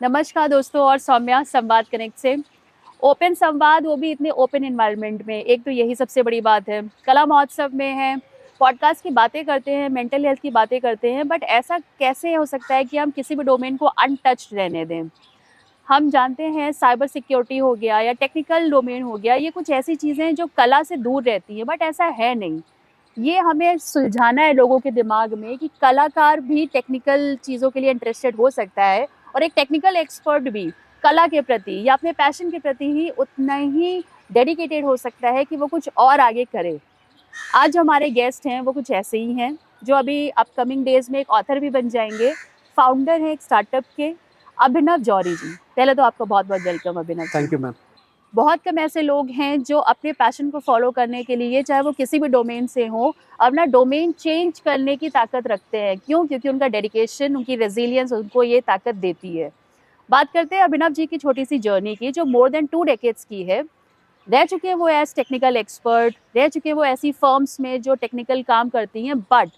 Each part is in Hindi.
नमस्कार दोस्तों और सौम्या संवाद कनेक्ट से। ओपन संवाद, वो भी इतने ओपन एनवायरनमेंट में, एक तो यही सबसे बड़ी बात है। कला महोत्सव में है, पॉडकास्ट की बातें करते हैं, मेंटल हेल्थ की बातें करते हैं, बट ऐसा कैसे हो सकता है कि हम किसी भी डोमेन को अनटच्ड रहने दें। हम जानते हैं साइबर सिक्योरिटी हो गया या टेक्निकल डोमेन हो गया, ये कुछ ऐसी चीज़ें हैं जो कला से दूर रहती हैं, बट ऐसा है नहीं। ये हमें सुलझाना है लोगों के दिमाग में कि कलाकार भी टेक्निकल चीज़ों के लिए इंटरेस्टेड हो सकता है, और एक टेक्निकल एक्सपर्ट भी कला के प्रति या अपने पैशन के प्रति ही उतना ही डेडिकेटेड हो सकता है कि वो कुछ और आगे करे। आज जो हमारे गेस्ट हैं वो कुछ ऐसे ही हैं, जो अभी अपकमिंग डेज में एक ऑथर भी बन जाएंगे। फाउंडर है एक स्टार्टअप के, अभिनव जौहरी जी। पहले तो आपका बहुत बहुत welcome Abhinav ji. Thank you ma'am. बहुत कम ऐसे लोग हैं जो अपने पैशन को फॉलो करने के लिए, चाहे वो किसी भी डोमेन से हो, अपना डोमेन चेंज करने की ताकत रखते हैं। क्यों? क्योंकि उनका डेडिकेशन, उनकी रेजिलियंस उनको ये ताकत देती है। बात करते हैं अभिनव जी की छोटी सी जर्नी की, जो मोर देन 2 डेकेड्स की है। रह चुके हैं वो एज टेक्निकल एक्सपर्ट, रह चुके हैं वो ऐसी फर्म्स में जो टेक्निकल काम करती हैं, बट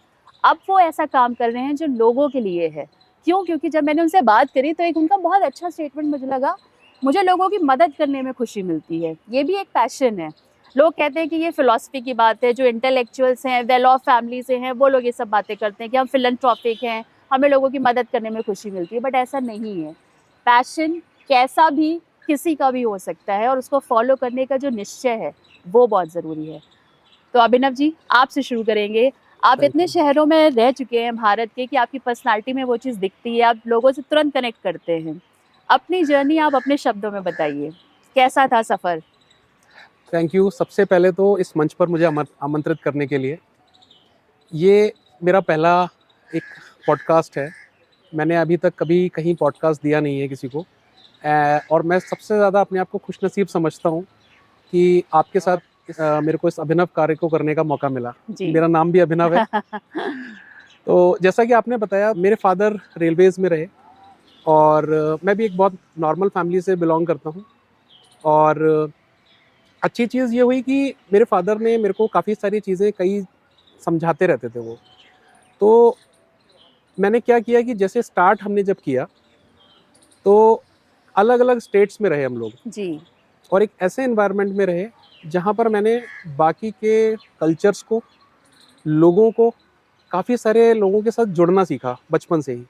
अब वो ऐसा काम कर रहे हैं जो लोगों के लिए है। क्यों? क्योंकि जब मैंने उनसे बात करी तो एक उनका बहुत अच्छा स्टेटमेंट मुझे लगा, मुझे लोगों की मदद करने में खुशी मिलती है, ये भी एक पैशन है। लोग कहते हैं कि ये फिलॉसफी की बात है, जो इंटेलेक्चुअल्स हैं, वेल ऑफ फैमिली से हैं, वो लोग ये सब बातें करते हैं कि हम फिलैंथ्रोपिक हैं, हमें लोगों की मदद करने में खुशी मिलती है, बट ऐसा नहीं है। पैशन कैसा भी किसी का भी हो सकता है, और उसको फॉलो करने का जो निश्चय है वो बहुत ज़रूरी है। तो अभिनव जी, आपसे शुरू करेंगे। आप थैंक इतने यू। शहरों में रह चुके हैं भारत के कि आपकी पर्सनालिटी में वो चीज़ दिखती है, आप लोगों से तुरंत कनेक्ट करते हैं। अपनी जर्नी आप अपने शब्दों में बताइए, कैसा था सफ़र? थैंक यू सबसे पहले तो इस मंच पर मुझे आमंत्रित करने के लिए। ये मेरा पहला एक पॉडकास्ट है। मैंने अभी तक कभी कहीं पॉडकास्ट दिया नहीं है किसी को। और मैं सबसे ज़्यादा अपने आप को खुशनसीब समझता हूँ कि आपके साथ मेरे को इस अभिनव कार्य को करने का मौका मिला। जी। मेरा नाम भी अभिनव है। तो जैसा कि आपने बताया, मेरे फादर रेलवेज़ में रहे और मैं भी एक बहुत नॉर्मल फैमिली से बिलॉन्ग करता हूँ। और अच्छी चीज़ ये हुई कि मेरे फादर ने मेरे को काफ़ी सारी चीज़ें कई समझाते रहते थे वो। तो मैंने क्या किया कि जैसे स्टार्ट हमने जब किया, तो अलग-अलग स्टेट्स में रहे हम लोग जी। और एक ऐसे एनवायरनमेंट में रहे जहाँ पर मैंने बाकी के कल्चर्स को, लोगों को, काफ़ी सारे लोगों के साथ जुड़ना सीखा बचपन से ही।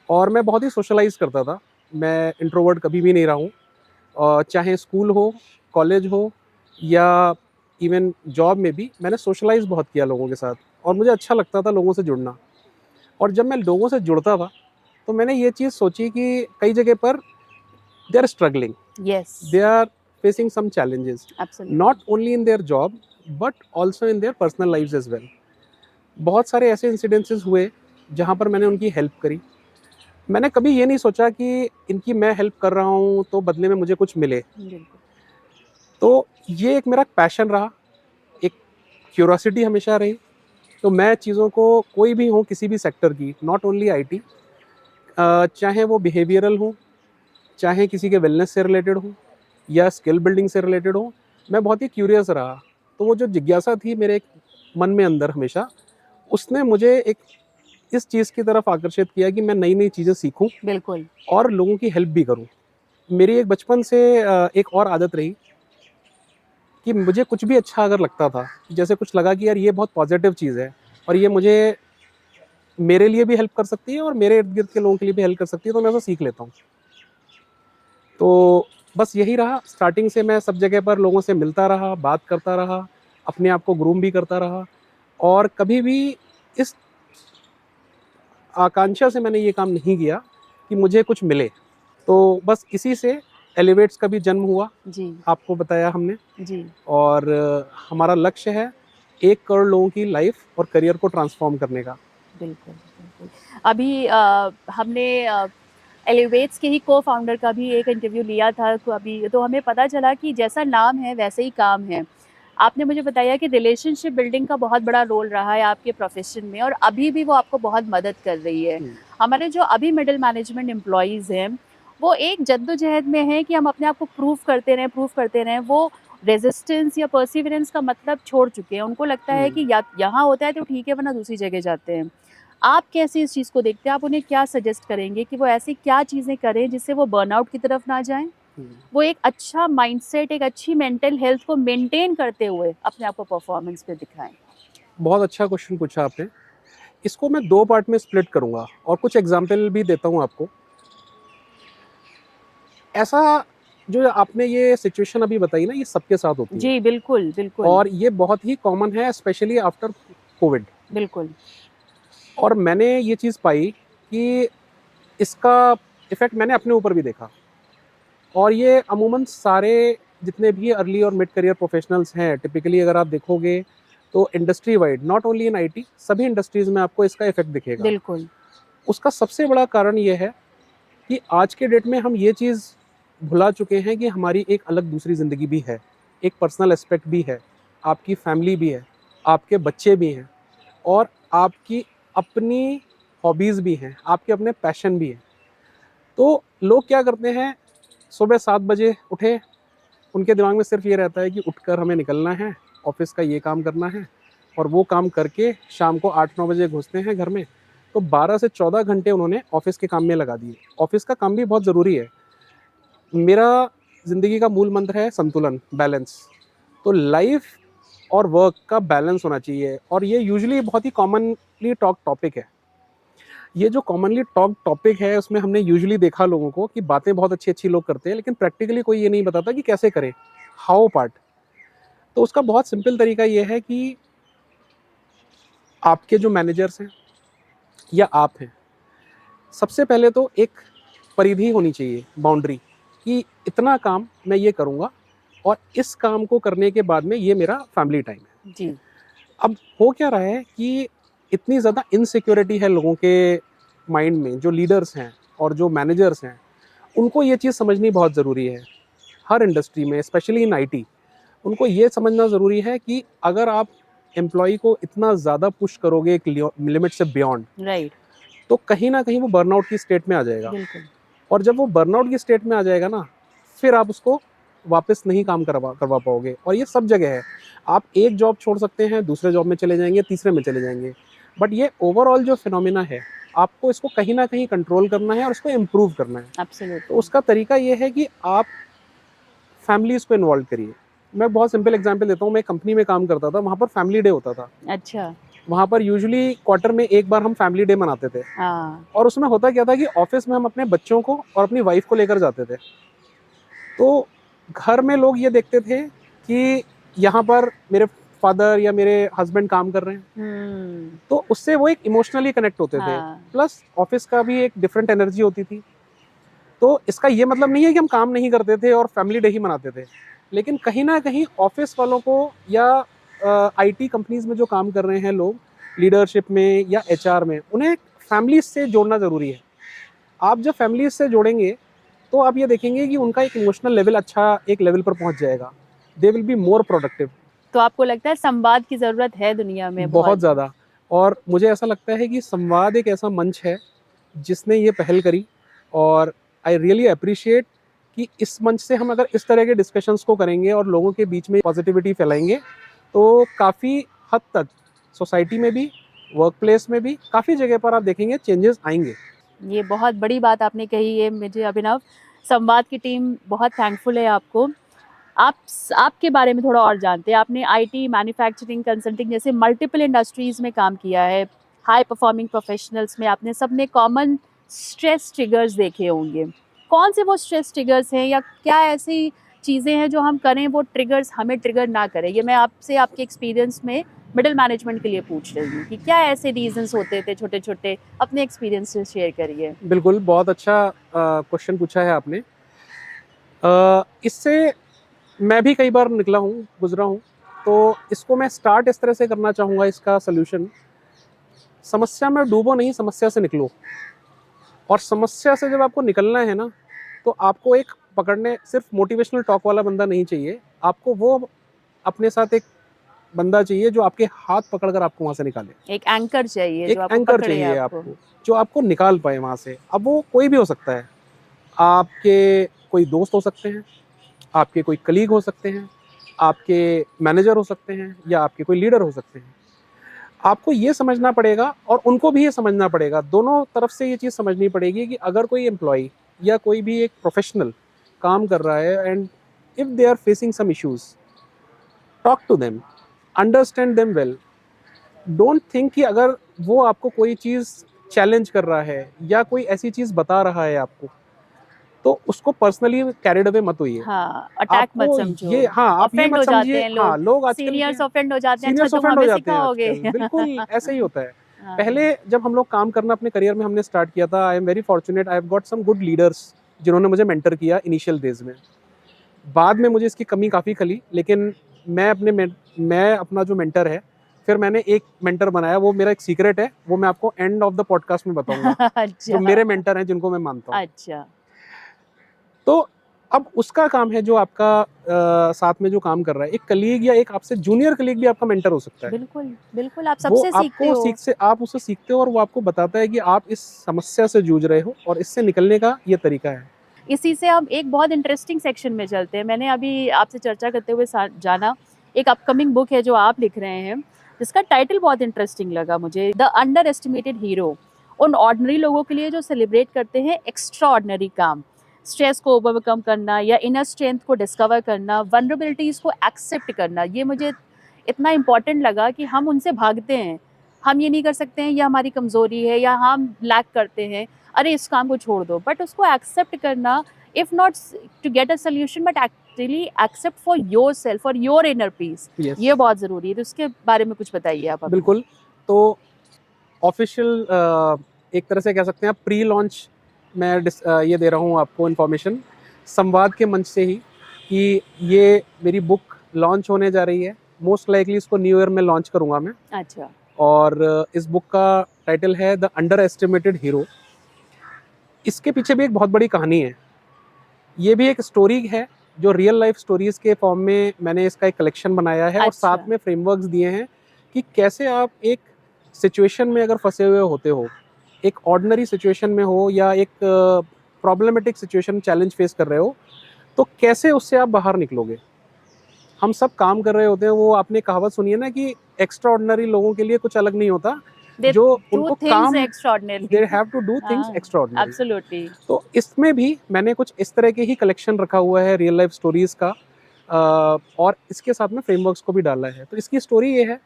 और मैं बहुत ही सोशलाइज़ करता था। मैं इंट्रोवर्ट कभी भी नहीं रहा हूँ। चाहे स्कूल हो, कॉलेज हो या इवन जॉब में भी मैंने सोशलाइज़ बहुत किया लोगों के साथ और मुझे अच्छा लगता था लोगों से जुड़ना। और जब मैं लोगों से जुड़ता था, तो मैंने ये चीज़ सोची कि कई जगह पर they are struggling, yes. They are facing some challenges, absolutely. Not only in their job but also in their personal lives as well. बहुत सारे ऐसे इंसिडेंसेस हुए जहाँ पर मैंने उनकी हेल्प करी। मैंने कभी ये नहीं सोचा कि इनकी मैं हेल्प कर रहा हूँ तो बदले में मुझे कुछ मिले। बिल्कुल। तो ये एक मेरा पैशन रहा, एक क्यूरोसिटी हमेशा रही। तो मैं चीज़ों को, कोई भी हो किसी भी सेक्टर की, नॉट ओनली आईटी, चाहे वो बिहेवियरल हो, चाहे किसी के वेलनेस से रिलेटेड हो या स्किल बिल्डिंग से रिलेटेड हो, मैं बहुत ही क्यूरियस रहा। तो वो जो जिज्ञासा थी मेरे एक मन में अंदर हमेशा, उसने मुझे एक इस चीज़ की तरफ आकर्षित किया कि मैं नई-नई चीज़ें सीखूँ बिल्कुल। और लोगों की हेल्प भी करूँ। मेरी एक बचपन से एक और आदत रही कि मुझे कुछ भी अच्छा अगर लगता था, जैसे कुछ लगा कि यार ये बहुत पॉजिटिव चीज़ है और ये मुझे मेरे लिए भी हेल्प कर सकती है और मेरे इर्द-गिर्द के लोगों के लिए भी हेल्प कर सकती है, तो मैं उसे सीख लेता हूँ। तो बस यही रहा, स्टार्टिंग से मैं सब जगह पर लोगों से मिलता रहा, बात करता रहा, अपने आप को ग्रूम भी करता रहा और कभी भी इस आकांक्षा से मैंने ये काम नहीं किया कि मुझे कुछ मिले। तो बस इसी से एलिवेट्स का भी जन्म हुआ, जी। आपको बताया हमने। जी। और हमारा लक्ष्य है 1 करोड़ लोगों की लाइफ और करियर को ट्रांसफॉर्म करने का। बिल्कुल, बिल्कुल। अभी हमने एलिवेट्स के ही को-फाउंडर का भी एक इंटरव्यू लिया था तो अभी, तो हमें पता चला कि जैसा नाम है वैसे ही काम है। आपने मुझे बताया कि रिलेशनशिप बिल्डिंग का बहुत बड़ा रोल रहा है आपके प्रोफ़ेशन में, और अभी भी वो आपको बहुत मदद कर रही है। हुँ। हमारे जो अभी मिडल मैनेजमेंट एम्प्लॉइज़ हैं, वो एक जद्दोजहद में हैं कि हम अपने आप को प्रूव करते रहें। वो रेज़िस्टेंस या परसिवरेंस का मतलब छोड़ चुके हैं। उनको लगता है हुँ। कि या यहाँ होता है तो ठीक है, वरना दूसरी जगह जाते हैं। आप कैसे इस चीज़ को देखते हैं? आप उन्हें क्या सजेस्ट करेंगे कि वो ऐसी क्या चीज़ें करें जिससे वो बर्नआउट की तरफ ना जाएँ? वो एक अच्छा माइंडसेट, एक अच्छी मेंटल हेल्थ को मेंटेन करते हुए अपने आप को परफॉर्मेंस पे दिखाएँ। बहुत अच्छा क्वेश्चन पूछा आपने। इसको मैं 2 पार्ट में स्प्लिट करूँगा और कुछ एग्ज़ाम्पल भी देता हूँ आपको। ऐसा जो आपने ये सिचुएशन अभी बताई ना, ये सबके साथ होती है जी, बिल्कुल, बिल्कुल, और ये बहुत ही कॉमन है स्पेशली आफ्टर कोविड। बिल्कुल। और मैंने ये चीज़ पाई कि इसका इफ़ेक्ट मैंने अपने ऊपर भी देखा और ये अमूमन सारे जितने भी अर्ली और मिड करियर प्रोफेशनल्स हैं, टिपिकली अगर आप देखोगे तो industry wide, not only in IT, सभी इंडस्ट्रीज़ में आपको इसका इफ़ेक्ट दिखेगा। बिल्कुल, उसका सबसे बड़ा कारण ये है कि आज के डेट में हम ये चीज़ भुला चुके हैं कि हमारी एक अलग दूसरी ज़िंदगी भी है, एक पर्सनल एस्पेक्ट भी है, आपकी फैमिली भी है, आपके बच्चे भी हैं और आपकी अपनी हॉबीज़ भी हैं, आपके अपने पैशन भी हैं। तो लोग क्या करते हैं, सुबह 7 बजे उठे, उनके दिमाग में सिर्फ ये रहता है कि उठकर हमें निकलना है, ऑफ़िस का ये काम करना है और वो काम करके शाम को 8-9 बजे घुसते हैं घर में। तो 12 से 14 घंटे उन्होंने ऑफ़िस के काम में लगा दिए। ऑफ़िस का काम भी बहुत ज़रूरी है। मेरा ज़िंदगी का मूल मंत्र है संतुलन, बैलेंस। तो लाइफ़ और वर्क का बैलेंस होना चाहिए और ये यूजुअली बहुत ही कॉमनली टॉक टॉपिक है। ये जो कॉमनली टॉक टॉपिक है उसमें हमने यूजुअली देखा लोगों को कि बातें बहुत अच्छी-अच्छी लोग करते हैं, लेकिन प्रैक्टिकली कोई ये नहीं बताता कि कैसे करें, हाउ पार्ट। तो उसका बहुत सिंपल तरीका ये है कि आपके जो मैनेजर्स हैं या आप हैं, सबसे पहले तो एक परिधि होनी चाहिए, बाउंड्री, कि इतना काम मैं ये करूँगा और इस काम को करने के बाद में ये मेरा फैमिली टाइम है। जी, अब हो क्या रहा है कि इतनी ज़्यादा इनसिक्योरिटी है लोगों के माइंड में, जो लीडर्स हैं और जो मैनेजर्स हैं, उनको ये चीज़ समझनी बहुत ज़रूरी है। हर इंडस्ट्री में स्पेशली इन आईटी, उनको ये समझना ज़रूरी है कि अगर आप एम्प्लॉयी को इतना ज़्यादा पुश करोगे एक लिमिट से बियॉन्ड, राइट, तो कहीं न कहीं वो बर्नआउट की स्टेट में आ जाएगा बिल्कुल, और जब वो बर्नआउट की स्टेट में आ जाएगा ना, फिर आप उसको वापस नहीं काम करवा करवा पाओगे और ये सब जगह है। आप एक जॉब छोड़ सकते हैं, दूसरे जॉब में चले जाएँगे, तीसरे में चले जाएँगे। बट ये ओवरऑल जो फिनोमेना है, आपको इसको कहीं न कहीं कंट्रोल करना है और इसको इम्प्रूव करना है। तो एब्सोल्युटली। उसका तरीका ये है कि आप फैमिलीज़ को इन्वॉल्व करिए। मैं बहुत सिंपल एग्ज़ाम्पल देता हूँ, मैं एक कंपनी में काम करता था, वहाँ पर फैमिली डे होता था। अच्छा, वहाँ पर यूजुअली क्वार्टर में 1 बार हम फैमिली डे मनाते थे हाँ, और उसमें होता क्या था कि ऑफ़िस में हम अपने बच्चों को और अपनी वाइफ़ को लेकर जाते थे। तो घर में लोग ये देखते थे कि यहाँ पर मेरे फादर या मेरे हस्बैंड काम कर रहे हैं, हुँ, तो उससे वो एक इमोशनली कनेक्ट होते थे। हाँ, प्लस ऑफ़िस का भी एक डिफरेंट एनर्जी होती थी। तो इसका ये मतलब नहीं है कि हम काम नहीं करते थे और फैमिली डे ही मनाते थे। लेकिन कहीं न कहीं ऑफ़िस वालों को या आईटी कंपनीज़ में जो काम कर रहे हैं लोग, लीडरशिप में या एचआर में, उन्हें फैमिलीज़ से जोड़ना ज़रूरी है। आप जब फैमिलीज़ से जोड़ेंगे, तो आप ये देखेंगे कि उनका एक इमोशनल लेवल अच्छा एक लेवल पर पहुँच जाएगा। They will be more productive. तो आपको लगता है संवाद की ज़रूरत है दुनिया में बहुत बहुत? ज़्यादा। और मुझे ऐसा लगता है कि संवाद एक ऐसा मंच है, जिसने ये पहल करी और आई रियली एप्रिशिएट कि इस मंच से हम अगर इस तरह के डिस्कशंस को करेंगे और लोगों के बीच में पॉजिटिविटी फैलाएँगे, तो काफ़ी हद तक सोसाइटी में भी, वर्क प्लेस में भी, काफ़ी जगह पर आप देखेंगे चेंजेस आएँगे। ये बहुत बड़ी बात आपने कही है मुझे अभिनव। संवाद की टीम बहुत थैंकफुल है आपको। आपके बारे में थोड़ा और जानते हैं। आपने आईटी, मैन्युफैक्चरिंग, कंसल्टिंग जैसे मल्टीपल इंडस्ट्रीज़ में काम किया है। हाई परफॉर्मिंग प्रोफेशनल्स में आपने सबने कॉमन स्ट्रेस ट्रिगर्स देखे होंगे। कौन से वो स्ट्रेस ट्रिगर्स हैं या क्या ऐसी चीज़ें हैं जो हम करें वो ट्रिगर्स हमें ट्रिगर ना करें? ये मैं आपसे आपके एक्सपीरियंस में मिडल मैनेजमेंट के लिए पूछ रही हूँ कि क्या ऐसे रीज़न्स होते थे छोटे-छोटे? अपने एक्सपीरियंस से शेयर करिए। बिल्कुल, बहुत अच्छा क्वेश्चन पूछा है आपने। इससे मैं भी कई बार निकला हूँ, गुज़रा हूँ, तो इसको मैं स्टार्ट इस तरह से करना चाहूँगा इसका सॉल्यूशन, समस्या में डूबो नहीं, समस्या से निकलो। और समस्या से जब आपको निकलना है ना, तो आपको एक पकड़ने सिर्फ मोटिवेशनल टॉक वाला बंदा नहीं चाहिए, आपको वो अपने साथ एक बंदा चाहिए जो आपके हाथ पकड़कर आपको वहाँ से निकाले। एक एंकर चाहिए एक जो आपको एंकर पकड़े चाहिए आपको। आपको, जो आपको निकाल पाए वहाँ से। अब वो कोई भी हो सकता है, आपके कोई दोस्त हो सकते हैं, आपके कोई कलीग हो सकते हैं, आपके मैनेजर हो सकते हैं या आपके कोई लीडर हो सकते हैं। आपको ये समझना पड़ेगा और उनको भी ये समझना पड़ेगा, दोनों तरफ से ये चीज़ समझनी पड़ेगी कि अगर कोई एम्प्लॉय या कोई भी एक प्रोफेशनल काम कर रहा है and if they are facing some issues, talk to them, understand them well. Don't think कि अगर वो आपको कोई चीज़ चैलेंज कर रहा है या कोई ऐसी चीज़ बता रहा है आपको, तो उसको पर्सनली कैरिड अवे मत होइए। हाँ, अटैक मत आपको समझो। ये, हाँ, आप ये ऑफेंड मत हो जाते समझिए, हैं हाँ, लोग, लोग आजकल सीनियर्स के ऑफेंड हो जाते हैं, अच्छा सीनियर्स तुम ऑफेंड हो हमें जाते हैं सिखाओगे। आजकल, बिल्कुल ऐसे ही होता है। हाँ, पहले जब हम लोग काम करना अपने करियर में हमने स्टार्ट किया था, I am very fortunate, I have got some good leaders जिन्होंने मुझे मेंटर किया इनिशियल डेज में। बाद में मुझे इसकी कमी काफ़ी खली, लेकिन मैं अपना जो मेंटर है, फिर मैंने एक मेंटर बनाया, वो मेरा एक सीक्रेट है, वो मैं आपको एंड ऑफ द पॉडकास्ट में बताऊंगा, जो अच्छा, मेरे मेंटर हैं जिनको मैं मानता हूँ। अच्छा, तो अब उसका काम है जो आपका साथ में जो काम कर रहा है, एक कलीग या एक आपसे जूनियर कलीग भी आपका मेंटर हो सकता है। बिल्कुल, बिल्कुल आप वो सबसे सीखते आपको हो। आप उससे सीखते हो और वो आपको बताता है कि आप इस समस्या से जूझ रहे हो और इससे निकलने का ये तरीका है। इसी से हम एक बहुत इंटरेस्टिंग सेक्शन में चलते हैं। मैंने अभी आपसे चर्चा करते हुए जाना, एक अपकमिंग बुक है जो आप लिख रहे हैं, जिसका टाइटल बहुत इंटरेस्टिंग लगा मुझे, द अंडर एस्टिमेटेड हीरो। उन ऑर्डिनरी लोगों के लिए जो सेलिब्रेट करते हैं एक्स्ट्रा ऑर्डिनरी काम, स्ट्रेस को ओवरकम करना या इनर स्ट्रेंथ को डिस्कवर करना, वनरेबिलिटीज को एक्सेप्ट करना। ये मुझे इतना इम्पोर्टेंट लगा कि हम उनसे भागते हैं, हम ये नहीं कर सकते हैं, ये हमारी कमजोरी है या हम लैक करते हैं, अरे इस काम को छोड़ दो, बट उसको एक्सेप्ट करना, if not to get a solution but actually accept for yourself, for your inner peace, yes, ये बहुत ज़रूरी है। तो उसके बारे में कुछ बताइए आप हमें। बिल्कुल। तो ऑफिशियल एक तरह से कह सकते हैं प्री लॉन्च मैं ये दे रहा हूँ आपको इन्फॉर्मेशन संवाद के मंच से ही कि ये मेरी बुक लॉन्च होने जा रही है। मोस्ट लाइकली इसको न्यू ईयर में लॉन्च करूँगा मैं। अच्छा, और इस बुक का टाइटल है द अंडर एस्टिमेटेड हीरो। इसके पीछे भी एक बहुत बड़ी कहानी है। ये भी एक स्टोरी है जो रियल लाइफ स्टोरीज के फॉर्म में मैंने इसका एक कलेक्शन बनाया है और अच्छा। साथ में फ्रेमवर्क्स दिए हैं कि कैसे आप एक सिचुएशन में अगर फंसे हुए होते हो, एक ऑर्डिनरी सिचुएशन में हो या एक प्रॉब्लमेटिक सिचुएशन चैलेंज फेस कर रहे हो, तो कैसे उससे आप बाहर निकलोगे। हम सब काम कर रहे होते हैं, वो आपने कहावत सुनी है ना कि एक्स्ट्रा ऑर्डिनरी लोगों के लिए कुछ अलग नहीं होता, दे जो डू उनको थिंग्स काम extraordinary. They have to do things हाँ, एक्स्ट्राऑर्डिनरी। एब्सोल्युटली। तो इसमें भी मैंने कुछ इस तरह के ही कलेक्शन रखा हुआ है रियल लाइफ स्टोरीज का, और इसके साथ में फ्रेमवर्क्स को भी डाला है। तो इसकी स्टोरी ये है,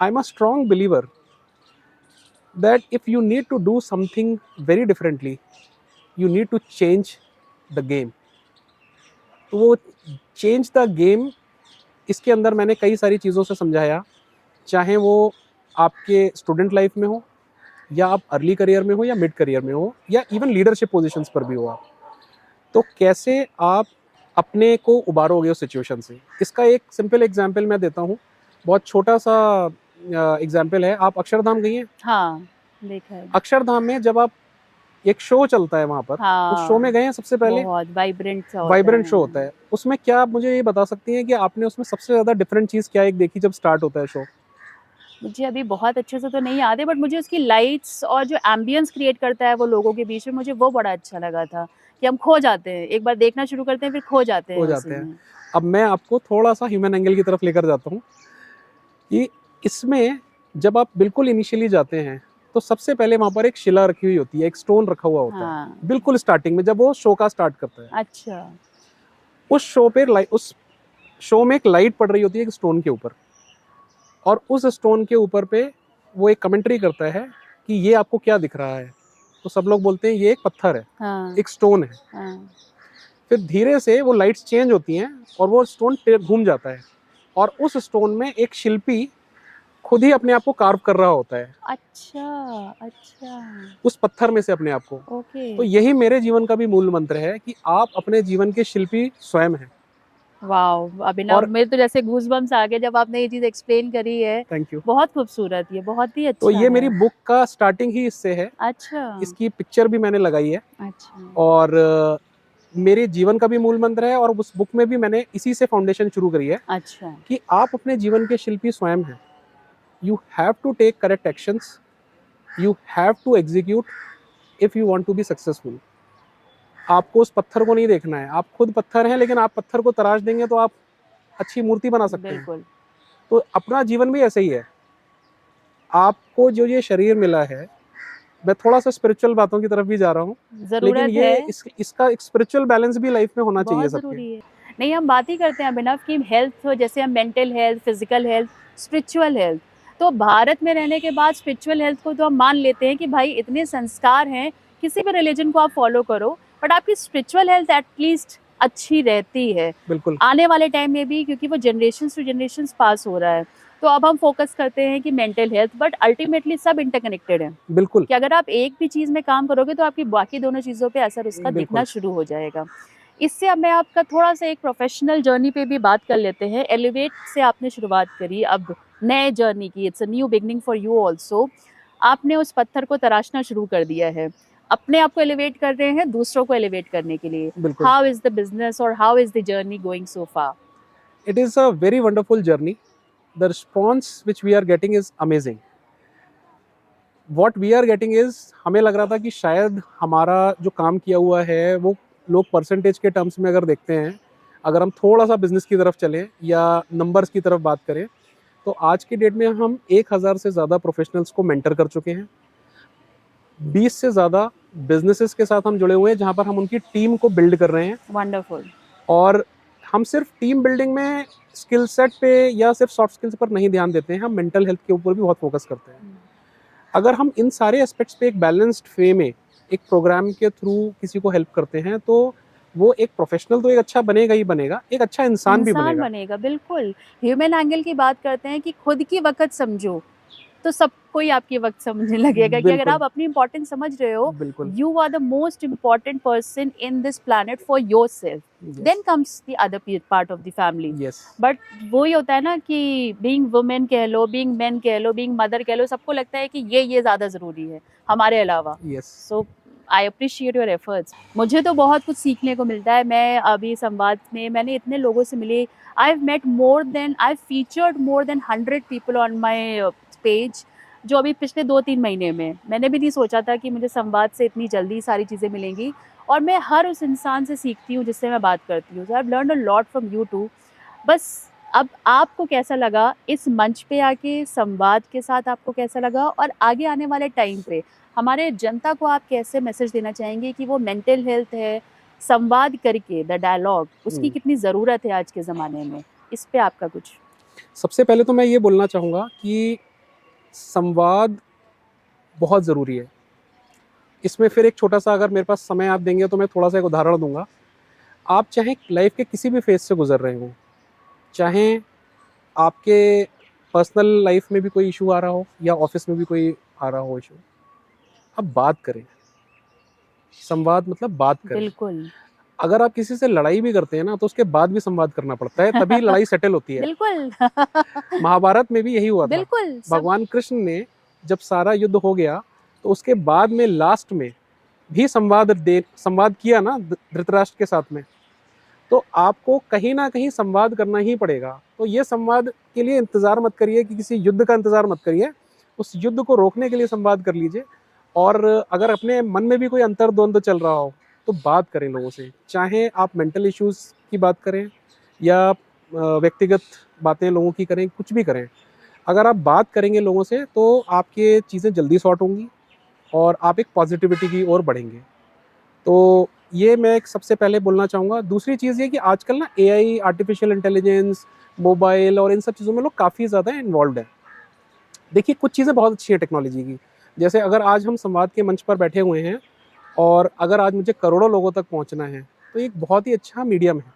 I am a strong believer that if you need to do something very differently, you need to change the game. तो वो चेंज द गेम, इसके अंदर मैंने कई सारी चीज़ों से समझाया, चाहे वो आपके स्टूडेंट लाइफ में हो या आप अर्ली करियर में हो या मिड करियर में हो या इवन लीडरशिप पोजीशंस पर भी हो आप, तो कैसे आप अपने को उबारोगे उस सिचुएशन से। इसका एक सिंपल एग्जांपल मैं देता हूँ, बहुत छोटा सा एग्जांपल है। आप अक्षरधाम गई हैं? हाँ, देखा है। अक्षरधाम में जब आप, एक शो चलता है वहाँ पर, उस शो हाँ, में गए हैं सबसे पहले? बहुत वाइब्रेंट सा होता वाइब्रेंट शो होता है। है। उसमें क्या आप मुझे ये बता सकती हैं कि आपने उसमें सबसे ज़्यादा डिफरेंट चीज़ क्या एक देखी जब स्टार्ट होता है शो? मुझे अभी बहुत अच्छे से तो नहीं याद है, बट मुझे उसकी लाइट्स और जो एम्बियंस क्रिएट करता है वो लोगों के बीच में, मुझे वो बड़ा अच्छा लगा था कि हम खो जाते हैं, एक बार देखना शुरू करते हैं फिर खो जाते हैं हो उसी जाते हैं। में। अब मैं आपको थोड़ा-सा ह्यूमन एंगल की तरफ लेकर जाता हूँ कि इसमें जब आप बिल्कुल इनिशियली जाते हैं, तो सबसे पहले वहाँ पर एक शिला रखी हुई होती है, एक स्टोन रखा हुआ होता है, हाँ, बिल्कुल स्टार्टिंग में जब वो शो का स्टार्ट करता है। अच्छा, उस शो में एक लाइट पड़ रही होती है एक स्टोन के ऊपर, और उस स्टोन के ऊपर पे वो एक कमेंट्री करता है कि ये आपको क्या दिख रहा है? तो सब लोग बोलते हैं ये एक पत्थर है, हाँ, एक स्टोन है। हाँ, फिर धीरे से वो लाइट्स चेंज होती हैं और वो स्टोन घूम जाता है, और उस स्टोन में एक शिल्पी खुद ही अपने आप को कार्व कर रहा होता है, अच्छा, अच्छा, उस पत्थर में से अपने आप को। ओके, तो यही मेरे जीवन का भी मूल मंत्र है कि आप अपने जीवन के शिल्पी स्वयं हैं। वाओ! अभी ना और मेरे तो जैसे गूज़बम्प्स आ गए जब आपने ये चीज़ एक्सप्लेन करी है। Thank you. बहुत खूबसूरत, ये बहुत ही तो अच्छा ये है। मेरी बुक का स्टार्टिंग ही इससे है। अच्छा, इसकी पिक्चर भी मैंने लगाई है, अच्छा, और मेरे जीवन का भी मूल मंत्र है, और उस बुक में भी मैंने इसी से फाउंडेशन शुरू करी है अच्छा, कि आप अपने जीवन के शिल्पी स्वयं हैं। You have to take correct actions, you have to execute if you want to be successful. आपको उस पत्थर को नहीं देखना है, आप खुद पत्थर हैं, लेकिन आप पत्थर को तराश देंगे तो आप अच्छी मूर्ति बना सकते हैं। बिल्कुल। तो अपना जीवन भी ऐसे ही है। आपको जो ये शरीर मिला है, मैं थोड़ा सा स्पिरिचुअल बातों की तरफ भी जा रहा हूँ, लेकिन ज़रूरत ये है, इसका एक स्पिरिचुअल बैलेंस भी लाइफ में होना चाहिए बहुत सबके। ज़रूरी है। नहीं, हम बात ही करते हैं अभिनव कि हेल्थ, जैसे हम mental health, physical health, spiritual health. तो भारत में रहने के बाद स्पिरिचुअल हेल्थ को तो हम मान लेते हैं कि भाई इतने संस्कार हैं, किसी भी रिलीजन को आप फ़ॉलो करो, बट आपकी स्पिरिचुअल हेल्थ एट लीस्ट अच्छी रहती है। बिल्कुल, आने वाले टाइम में भी, क्योंकि वो जनरेशन्स टू जनरेशन्स पास हो रहा है। तो अब हम फ़ोकस करते हैं कि मेंटल हेल्थ, बट अल्टीमेटली सब इंटरकनेक्टेड है, बिल्कुल, कि अगर आप एक भी चीज़ में काम करोगे तो आपकी बाकी दोनों चीज़ों पे असर उसका दिखना बिल्कुल। शुरू हो जाएगा। इससे अब मैं आपका थोड़ा-सा एक प्रोफ़ेशनल जर्नी पे भी बात कर लेते हैं। एलिवेट से आपने शुरुआत करी, अब नए जर्नी की, it's a new beginning for you also. आपने उस पत्थर को तराशना शुरू कर दिया है। अपने आप को एलिवेट कर रहे हैं, दूसरों को एलिवेट करने के लिए। बिल्कुल। हाउ इज़ द बिज़नेस और how is the journey going so far? It is a very wonderful journey. The response which we are getting is amazing. What we are getting is, हमें लग रहा था कि शायद हमारा जो काम किया हुआ है वो लोग परसेंटेज के टर्म्स में अगर देखते हैं, अगर हम थोड़ा-सा बिज़नेस की तरफ चलें या नंबर्स की तरफ बात करें, तो आज की डेट में हम 1000 से ज़्यादा प्रोफेशनल्स को मेंटर कर चुके हैं। 20 से ज़्यादा बिज़नेसेस के साथ हम जुड़े हुए हैं, जहाँ पर हम उनकी टीम को बिल्ड कर रहे हैं। वंडरफुल। और हम सिर्फ टीम बिल्डिंग में स्किल सेट पे या सिर्फ सॉफ्ट स्किल्स पर नहीं ध्यान देते हैं, हम मेंटल हेल्थ के ऊपर भी बहुत फोकस करते हैं। अगर हम इन सारे एस्पेक्ट्स पे एक बैलेंस्ड वे में एक प्रोग्राम के थ्रू किसी को हेल्प करते हैं, तो वो एक प्रोफेशनल तो एक अच्छा बनेगा ही बनेगा, एक अच्छा इंसान भी इंसान बनेगा। बनेगा, बिल्कुल। ह्यूमन एंगल की बात करते हैं कि खुद की वक़्त समझो, तो सबको ही आपकी वक़्त समझने लगेगा कि अगर बिल्कुल, आप अपनी इम्पोर्टेंस समझ रहे हो, बिल्कुल। You are the most important person in this planet for yourself, yes, then comes the other part of the family. Yes, but वही होता है ना कि बीइंग वुमेन कह लो, बीइंग मेन कह लो, बीइंग मदर कह लो, सबको लगता है कि ये ज़्यादा ज़रूरी है हमारे अलावा। Yes. So I appreciate your efforts. मुझे तो बहुत कुछ सीखने को मिलता है। मैं अभी संवाद में मैंने इतने लोगों से मिली, I featured more than 100 people on my page, जो अभी पिछले 2-3 महीने में। मैंने भी नहीं सोचा था कि मुझे संवाद से इतनी जल्दी सारी चीज़ें मिलेंगी, और मैं हर उस इंसान से सीखती हूँ जिससे मैं बात करती हूँ। So I have learned a lot from you too. बस अब आपको कैसा लगा इस मंच पे आके, संवाद के साथ आपको कैसा लगा, और आगे आने वाले टाइम पे हमारे जनता को आप कैसे मैसेज देना चाहेंगे कि वो मेंटल हेल्थ है, संवाद करके द डायलॉग, उसकी हम्म। कितनी ज़रूरत है आज के ज़माने में? इस पे आपका कुछ? सबसे पहले तो मैं ये बोलना चाहूँगा कि संवाद बहुत ज़रूरी है। इसमें फिर एक छोटा सा, अगर मेरे पास समय आप देंगे तो मैं थोड़ा सा एक उदाहरण दूंगा। आप चाहे लाइफ के किसी भी फेज से गुजर रहे हो, चाहे आपके पर्सनल लाइफ में भी कोई इशू आ रहा हो या ऑफिस में भी कोई आ रहा हो इशू, आप बात करें। संवाद मतलब बात करें। बिल्कुल। अगर आप किसी से लड़ाई भी करते हैं ना, तो उसके बाद भी संवाद करना पड़ता है, तभी लड़ाई सेटल होती है। बिल्कुल। महाभारत में भी यही हुआ था। बिल्कुल, सब भगवान कृष्ण ने जब सारा युद्ध हो गया, तो उसके बाद में लास्ट में भी संवाद किया ना धृतराष्ट्र के साथ में। तो आपको कहीं ना कहीं संवाद करना ही पड़ेगा। तो ये संवाद के लिए इंतजार मत करिए, कि किसी युद्ध का इंतजार मत करिए, उस युद्ध को रोकने के लिए संवाद कर लीजिए। और अगर अपने मन में भी कोई अंतर्द्वंद चल रहा हो, तो बात करें लोगों से, चाहे आप मेंटल इश्यूज की बात करें या व्यक्तिगत बातें लोगों की करें, कुछ भी करें। अगर आप बात करेंगे लोगों से, तो आपके चीज़ें जल्दी सॉर्ट होंगी और आप एक पॉजिटिविटी की ओर बढ़ेंगे। तो ये मैं एक सबसे पहले बोलना चाहूँगा। दूसरी चीज़ ये कि आजकल ना एआई, आर्टिफिशियल इंटेलिजेंस, मोबाइल और इन सब चीज़ों में लोग काफ़ी ज़्यादा इन्वॉल्व हैं। देखिए, कुछ चीज़ें बहुत अच्छी है टेक्नोलॉजी की। जैसे अगर आज हम संवाद के मंच पर बैठे हुए हैं और अगर आज मुझे करोड़ों लोगों तक पहुँचना है, तो एक बहुत ही अच्छा मीडियम है।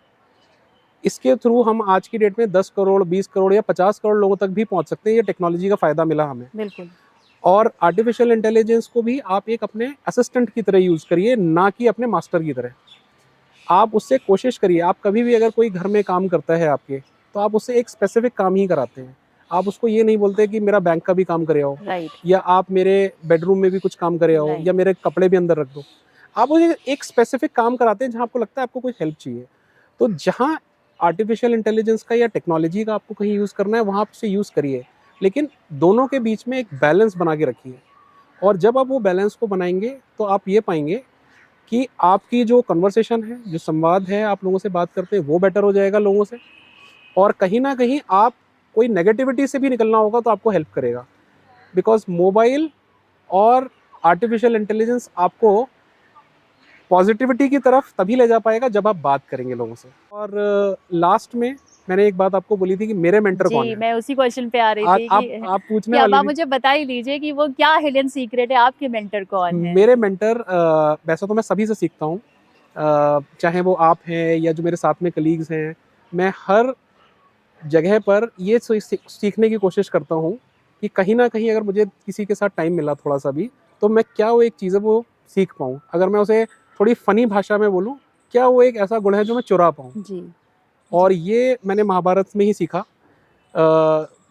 इसके थ्रू हम आज की डेट में 10 करोड़, 20 करोड़ या 50 करोड़ लोगों तक भी पहुँच सकते हैं। ये टेक्नोलॉजी का फ़ायदा मिला हमें। बिल्कुल। और आर्टिफिशियल इंटेलिजेंस को भी आप एक अपने असिस्टेंट की तरह यूज़ करिए, ना कि अपने मास्टर की तरह। आप उससे कोशिश करिए, आप कभी भी अगर कोई घर में काम करता है आपके, तो आप उससे एक स्पेसिफिक काम ही कराते हैं। आप उसको ये नहीं बोलते कि मेरा बैंक का भी काम करे आओ, राइट, या आप मेरे बेडरूम में भी कुछ काम करे आओ, राइट। या मेरे कपड़े भी अंदर रख दो। आप उसे एक स्पेसिफिक काम कराते हैं जहाँ आपको लगता है आपको कुछ हेल्प चाहिए। तो जहाँ आर्टिफिशियल इंटेलिजेंस का या टेक्नोलॉजी का आपको कहीं यूज़ करना है, वहाँ आप उसे यूज़ करिए, लेकिन दोनों के बीच में एक बैलेंस बना के रखिए। और जब आप वो बैलेंस को बनाएंगे, तो आप ये पाएंगे कि आपकी जो कन्वर्सेशन है, जो संवाद है, आप लोगों से बात करते हैं, वो बेटर हो जाएगा लोगों से। और कहीं ना कहीं आप कोई नेगेटिविटी से भी निकलना होगा तो आपको हेल्प करेगा। बिकॉज मोबाइल और आर्टिफिशियल इंटेलिजेंस आपको पॉजिटिविटी की तरफ तभी ले जा पाएगा जब आप बात करेंगे लोगों से। और लास्ट में मैंने एक बात आपको बोली थी कि मेरे मेंटर कौन जी, है। मैं उसी क्वेश्चन पे आ रही थी कि आप पूछने अब वाले आप थे। मुझे बता ही दीजिए कि वो क्या हिडन सीक्रेट है, आपके मेंटर कौन है? मेरे मेंटर वैसे तो मैं सभी से सीखता हूँ, चाहे वो आप हैं या जो मेरे साथ में कलीग्स हैं। मैं हर जगह पर ये सीखने की कोशिश करता हूँ कि कहीं ना कहीं अगर मुझे किसी के साथ टाइम मिला थोड़ा सा भी, तो मैं क्या वो एक चीज़ है वो सीख पाऊँ। अगर मैं उसे थोड़ी फनी भाषा में बोलूँ, क्या वो एक ऐसा गुण है जो मैं चुरा पाऊँ। जी, और जी। ये मैंने महाभारत में ही सीखा।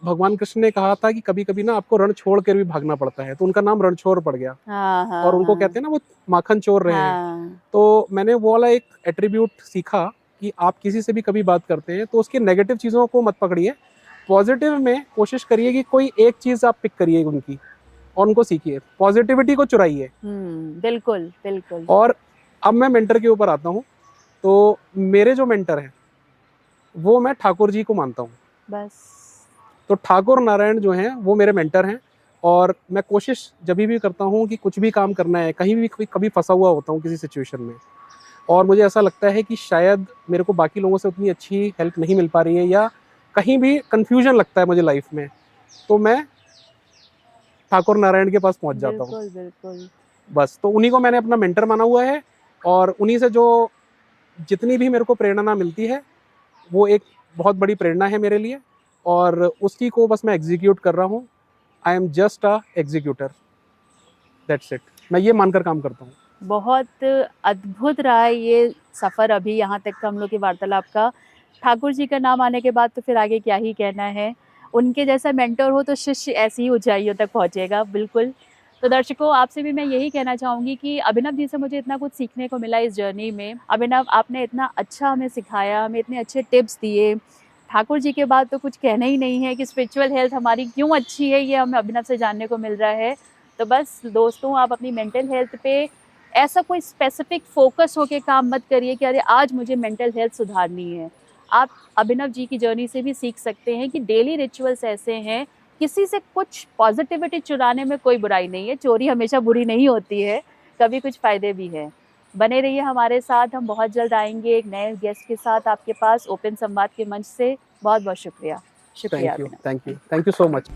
भगवान कृष्ण ने कहा था कि कभी कभी ना आपको रण छोड़ कर भी भागना पड़ता है, तो उनका नाम रणछोड़ पड़ गया। हाँ, और हाँ, उनको हाँ। कहते हैं ना वो माखन चोर रहे हैं। हाँ, तो मैंने वो वाला एक एट्रीब्यूट सीखा कि आप किसी से भी कभी बात करते हैं तो उसकी नेगेटिव चीज़ों को मत पकड़िए, पॉजिटिव में कोशिश करिए कि कोई एक चीज़ आप पिक करिए उनकी और उनको सीखिए, पॉजिटिविटी को चुराइए। बिल्कुल, बिल्कुल। और अब मैं मेंटर के ऊपर आता हूँ। तो मेरे जो मेंटर हैं वो मैं ठाकुर जी को मानता हूँ। बस। तो ठाकुर नारायण जो हैं वो मेरे मेंटर हैं। और मैं कोशिश जब भी करता हूँ कि कुछ भी काम करना है, कहीं भी कभी फंसा हुआ होता हूँ किसी सिचुएशन में, और मुझे ऐसा लगता है कि शायद मेरे को बाकी लोगों से उतनी अच्छी हेल्प नहीं मिल पा रही है या कहीं भी कन्फ्यूजन लगता है मुझे लाइफ में, तो मैं ठाकुर नारायण के पास पहुंच जाता हूँ। बिल्कुल, बिल्कुल। बस तो उन्हीं को मैंने अपना मेंटर माना हुआ है। और उन्हीं से जो जितनी भी मेरे को प्रेरणा मिलती है वो एक बहुत बड़ी प्रेरणा है मेरे लिए। और उसी को बस मैं एग्जीक्यूट कर रहा हूँ। I am just a executor, that's it. मैं ये मानकर काम करता हूँ। बहुत अद्भुत रहा है ये सफ़र अभी यहाँ तक का हम लोग की वार्तालाप का। ठाकुर जी का नाम आने के बाद तो फिर आगे क्या ही कहना है। उनके जैसा मेंटर हो तो शिष्य ऐसी ही ऊँचाइयों तक पहुँचेगा, बिल्कुल। तो दर्शकों, आपसे भी मैं यही कहना चाहूँगी कि अभिनव जी से मुझे इतना कुछ सीखने को मिला इस जर्नी में। अभिनव, आपने इतना अच्छा हमें सिखाया, हमें इतने अच्छे टिप्स दिए। ठाकुर जी के बाद तो कुछ कहना ही नहीं है कि स्पिरिचुअल हेल्थ हमारी क्यों अच्छी है, ये हमें अभिनव से जानने को मिल रहा है। तो बस दोस्तों, आप अपनी मेंटल हेल्थ पे ऐसा कोई स्पेसिफिक फोकस होके काम मत करिए कि अरे आज मुझे मेंटल हेल्थ सुधारनी है। आप अभिनव जी की जर्नी से भी सीख सकते हैं कि डेली रिचुअल्स ऐसे हैं, किसी से कुछ पॉजिटिविटी चुराने में कोई बुराई नहीं है, चोरी हमेशा बुरी नहीं होती है, कभी कुछ फ़ायदे भी हैं। बने रहिए हमारे साथ, हम बहुत जल्द आएँगे एक नए गेस्ट के साथ आपके पास ओपन संवाद के मंच से। बहुत-बहुत शुक्रिया। शुक्रिया thank you, Abhinav. Thank you, thank you. Thank you so much.